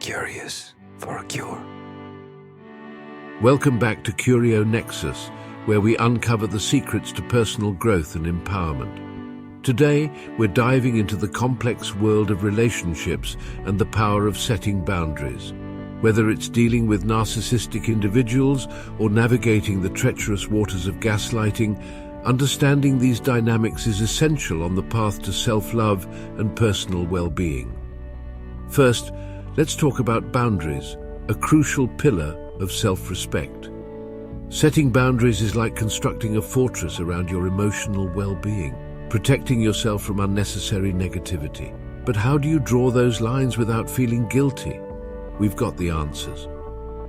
curious for a cure. Welcome back to Curio Nexus, where we uncover the secrets to personal growth and empowerment. Today, we're diving into the complex world of relationships and the power of setting boundaries. Whether it's dealing with narcissistic individuals or navigating the treacherous waters of gaslighting, understanding these dynamics is essential on the path to self-love and personal well-being. First, let's talk about boundaries, a crucial pillar of self-respect. Setting boundaries is like constructing a fortress around your emotional well-being, protecting yourself from unnecessary negativity. But how do you draw those lines without feeling guilty? We've got the answers.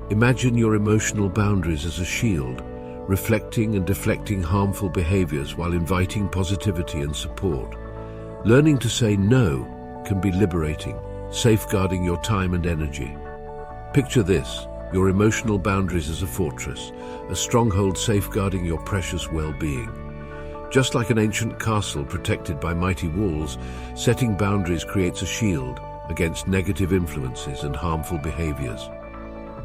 Imagine your emotional boundaries as a shield, reflecting and deflecting harmful behaviors while inviting positivity and support. Learning to say no can be liberating, safeguarding your time and energy. Picture this, your emotional boundaries as a fortress, a stronghold safeguarding your precious well-being. Just like an ancient castle protected by mighty walls, setting boundaries creates a shield against negative influences and harmful behaviors.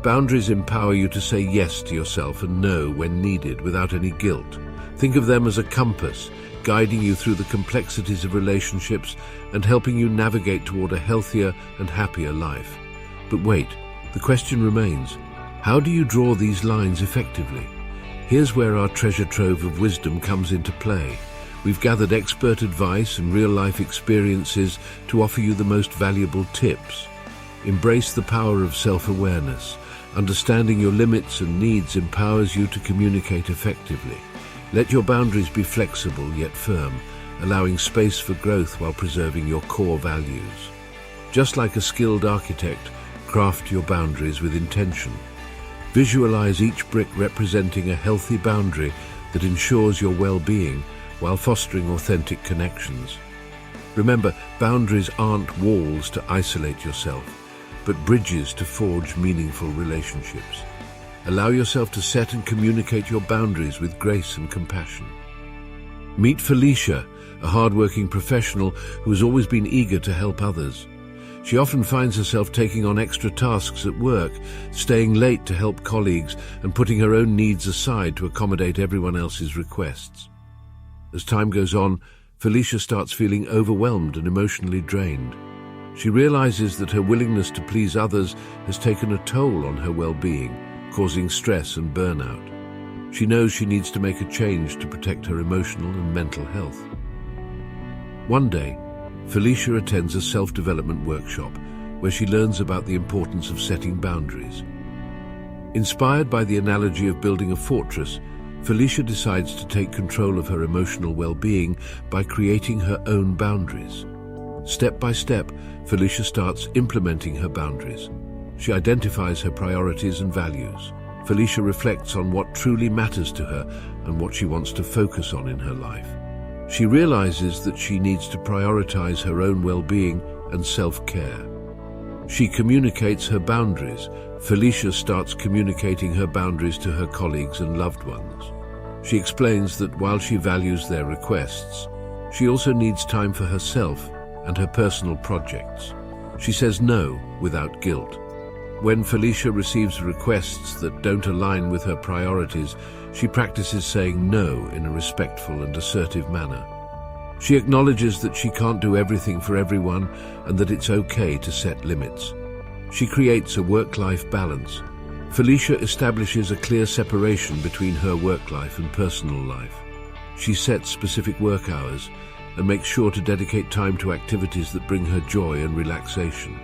Boundaries empower you to say yes to yourself and no when needed without any guilt. Think of them as a compass, guiding you through the complexities of relationships and helping you navigate toward a healthier and happier life. But wait, the question remains, how do you draw these lines effectively? Here's where our treasure trove of wisdom comes into play. We've gathered expert advice and real-life experiences to offer you the most valuable tips. Embrace the power of self-awareness. Understanding your limits and needs empowers you to communicate effectively. Let your boundaries be flexible yet firm, allowing space for growth while preserving your core values. Just like a skilled architect, craft your boundaries with intention. Visualize each brick representing a healthy boundary that ensures your well-being while fostering authentic connections. Remember, boundaries aren't walls to isolate yourself, but bridges to forge meaningful relationships. Allow yourself to set and communicate your boundaries with grace and compassion. Meet Felicia, a hardworking professional who has always been eager to help others. She often finds herself taking on extra tasks at work, staying late to help colleagues, and putting her own needs aside to accommodate everyone else's requests. As time goes on, Felicia starts feeling overwhelmed and emotionally drained. She realizes that her willingness to please others has taken a toll on her well-being, causing stress and burnout. She knows she needs to make a change to protect her emotional and mental health. One day, Felicia attends a self-development workshop where she learns about the importance of setting boundaries. Inspired by the analogy of building a fortress, Felicia decides to take control of her emotional well-being by creating her own boundaries. Step by step, Felicia starts implementing her boundaries. She identifies her priorities and values. Felicia reflects on what truly matters to her and what she wants to focus on in her life. She realizes that she needs to prioritize her own well-being and self-care. She communicates her boundaries. Felicia starts communicating her boundaries to her colleagues and loved ones. She explains that while she values their requests, she also needs time for herself and her personal projects. She says no without guilt. When Felicia receives requests that don't align with her priorities, she practices saying no in a respectful and assertive manner. She acknowledges that she can't do everything for everyone and that it's okay to set limits. She creates a work-life balance. Felicia establishes a clear separation between her work life and personal life. She sets specific work hours and makes sure to dedicate time to activities that bring her joy and relaxation.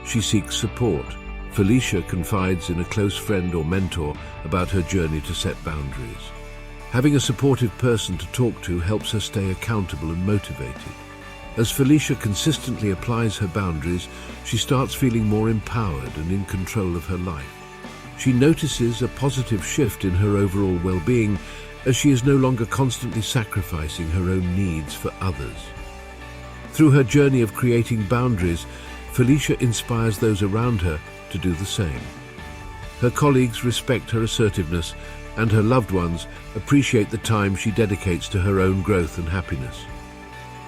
She seeks support. Felicia confides in a close friend or mentor about her journey to set boundaries. Having a supportive person to talk to helps her stay accountable and motivated. As Felicia consistently applies her boundaries, she starts feeling more empowered and in control of her life. She notices a positive shift in her overall well-being as she is no longer constantly sacrificing her own needs for others. Through her journey of creating boundaries, Felicia inspires those around her to do the same. Her colleagues respect her assertiveness, and her loved ones appreciate the time she dedicates to her own growth and happiness.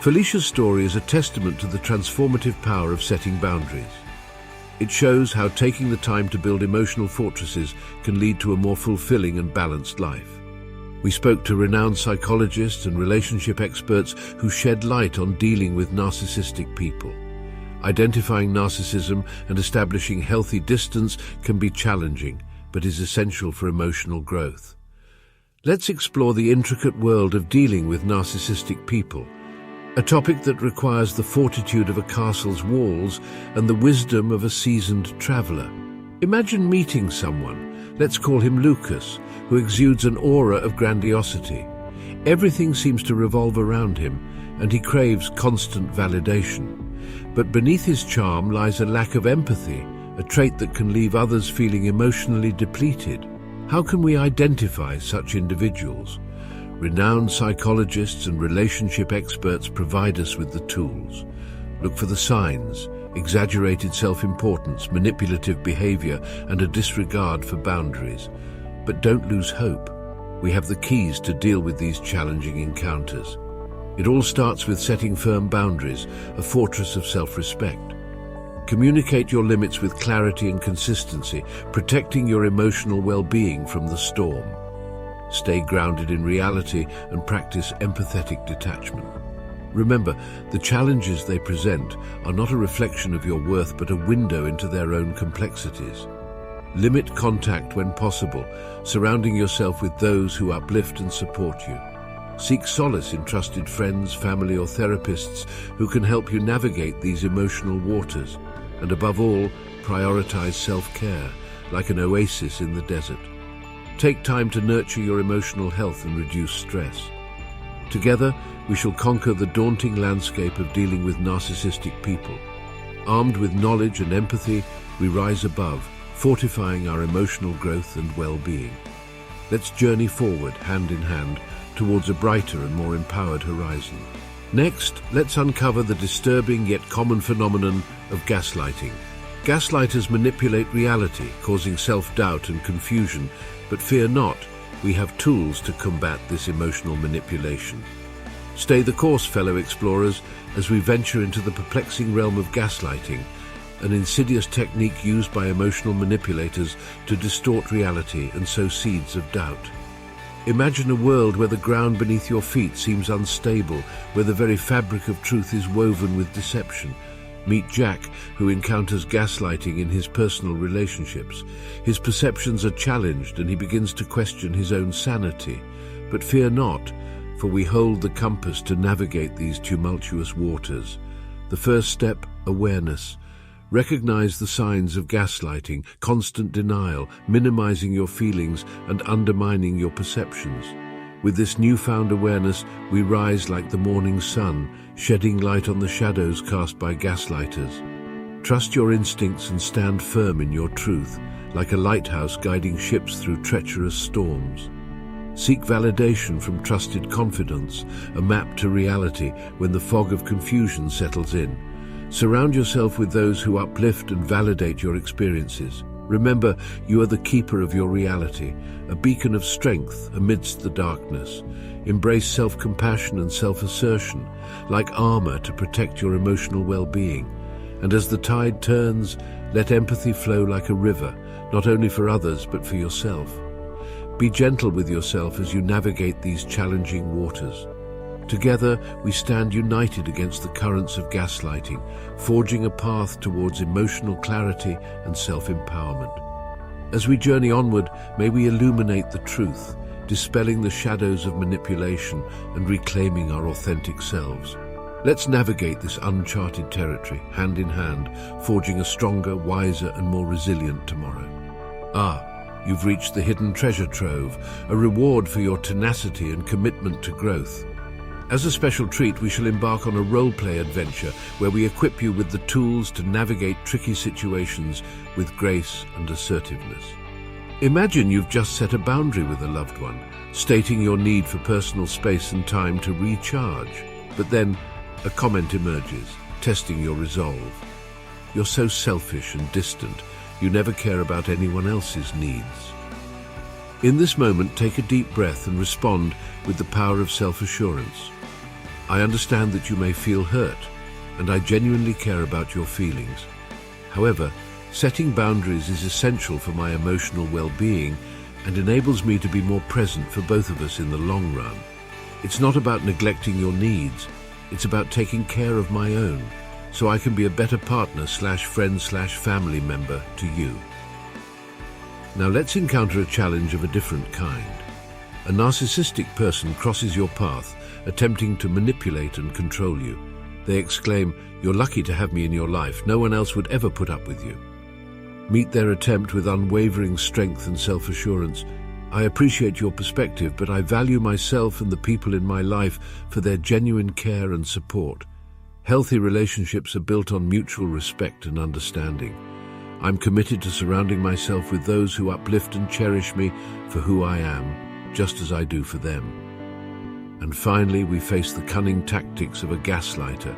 Felicia's story is a testament to the transformative power of setting boundaries. It shows how taking the time to build emotional fortresses can lead to a more fulfilling and balanced life. We spoke to renowned psychologists and relationship experts who shed light on dealing with narcissistic people. Identifying narcissism and establishing healthy distance can be challenging, but is essential for emotional growth. Let's explore the intricate world of dealing with narcissistic people, a topic that requires the fortitude of a castle's walls and the wisdom of a seasoned traveler. Imagine meeting someone, let's call him Lucas, who exudes an aura of grandiosity. Everything seems to revolve around him, and he craves constant validation. But beneath his charm lies a lack of empathy, a trait that can leave others feeling emotionally depleted. How can we identify such individuals? Renowned psychologists and relationship experts provide us with the tools. Look for the signs: exaggerated self-importance, manipulative behavior, and a disregard for boundaries. But don't lose hope. We have the keys to deal with these challenging encounters. It all starts with setting firm boundaries, a fortress of self-respect. Communicate your limits with clarity and consistency, protecting your emotional well-being from the storm. Stay grounded in reality and practice empathetic detachment. Remember, the challenges they present are not a reflection of your worth but a window into their own complexities. Limit contact when possible, surrounding yourself with those who uplift and support you. Seek solace in trusted friends, family, or therapists who can help you navigate these emotional waters. And above all, prioritize self-care, like an oasis in the desert. Take time to nurture your emotional health and reduce stress. Together, we shall conquer the daunting landscape of dealing with narcissistic people. Armed with knowledge and empathy, we rise above, fortifying our emotional growth and well-being. Let's journey forward, hand in hand, towards a brighter and more empowered horizon. Next, let's uncover the disturbing yet common phenomenon of gaslighting. Gaslighters manipulate reality, causing self-doubt and confusion, but fear not, we have tools to combat this emotional manipulation. Stay the course, fellow explorers, as we venture into the perplexing realm of gaslighting, an insidious technique used by emotional manipulators to distort reality and sow seeds of doubt. Imagine a world where the ground beneath your feet seems unstable, where the very fabric of truth is woven with deception. Meet Jack, who encounters gaslighting in his personal relationships. His perceptions are challenged and he begins to question his own sanity. But fear not, for we hold the compass to navigate these tumultuous waters. The first step, awareness. Recognize the signs of gaslighting, constant denial, minimizing your feelings and undermining your perceptions. With this newfound awareness, we rise like the morning sun, shedding light on the shadows cast by gaslighters. Trust your instincts and stand firm in your truth, like a lighthouse guiding ships through treacherous storms. Seek validation from trusted confidants, a map to reality when the fog of confusion settles in. Surround yourself with those who uplift and validate your experiences. Remember, you are the keeper of your reality, a beacon of strength amidst the darkness. Embrace self-compassion and self-assertion, like armor to protect your emotional well-being. And as the tide turns, let empathy flow like a river, not only for others but for yourself. Be gentle with yourself as you navigate these challenging waters. Together, we stand united against the currents of gaslighting, forging a path towards emotional clarity and self-empowerment. As we journey onward, may we illuminate the truth, dispelling the shadows of manipulation and reclaiming our authentic selves. Let's navigate this uncharted territory, hand in hand, forging a stronger, wiser, and more resilient tomorrow. You've reached the hidden treasure trove, a reward for your tenacity and commitment to growth. As a special treat, we shall embark on a role-play adventure where we equip you with the tools to navigate tricky situations with grace and assertiveness. Imagine you've just set a boundary with a loved one, stating your need for personal space and time to recharge. But then, a comment emerges, testing your resolve. You're so selfish and distant, you never care about anyone else's needs. In this moment, take a deep breath and respond with the power of self-assurance. I understand that you may feel hurt, and I genuinely care about your feelings. However, Setting boundaries is essential for my emotional well-being and enables me to be more present for both of us in the long run. It's not about neglecting your needs, it's about taking care of my own, so I can be a better partner/friend/family member to you. Now let's encounter a challenge of a different kind. A narcissistic person crosses your path, attempting to manipulate and control you. They exclaim, "You're lucky to have me in your life. No one else would ever put up with you." Meet their attempt with unwavering strength and self-assurance. "I appreciate your perspective, but I value myself and the people in my life for their genuine care and support." Healthy relationships are built on mutual respect and understanding. I'm committed to surrounding myself with those who uplift and cherish me for who I am, just as I do for them. And finally, we face the cunning tactics of a gaslighter,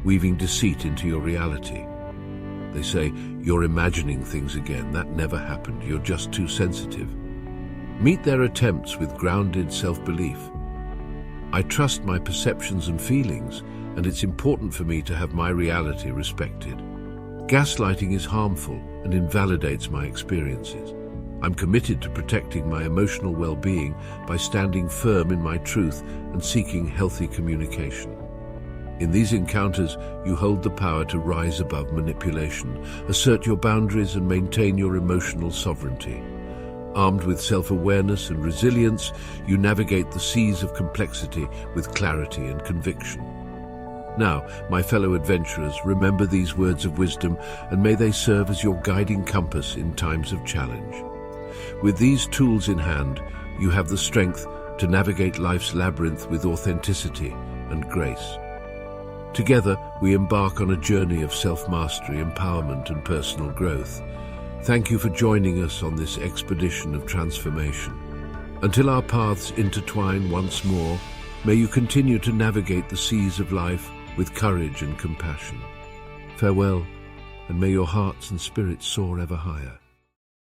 weaving deceit into your reality. They say, "You're imagining things again. That never happened. You're just too sensitive." Meet their attempts with grounded self-belief. "I trust my perceptions and feelings, and it's important for me to have my reality respected." Gaslighting is harmful and invalidates my experiences. I'm committed to protecting my emotional well-being by standing firm in my truth and seeking healthy communication. In these encounters, you hold the power to rise above manipulation, assert your boundaries, and maintain your emotional sovereignty. Armed with self-awareness and resilience, you navigate the seas of complexity with clarity and conviction. Now, my fellow adventurers, remember these words of wisdom, and may they serve as your guiding compass in times of challenge. With these tools in hand, you have the strength to navigate life's labyrinth with authenticity and grace. Together, we embark on a journey of self-mastery, empowerment, and personal growth. Thank you for joining us on this expedition of transformation. Until our paths intertwine once more, may you continue to navigate the seas of life with courage and compassion. Farewell, and may your hearts and spirits soar ever higher.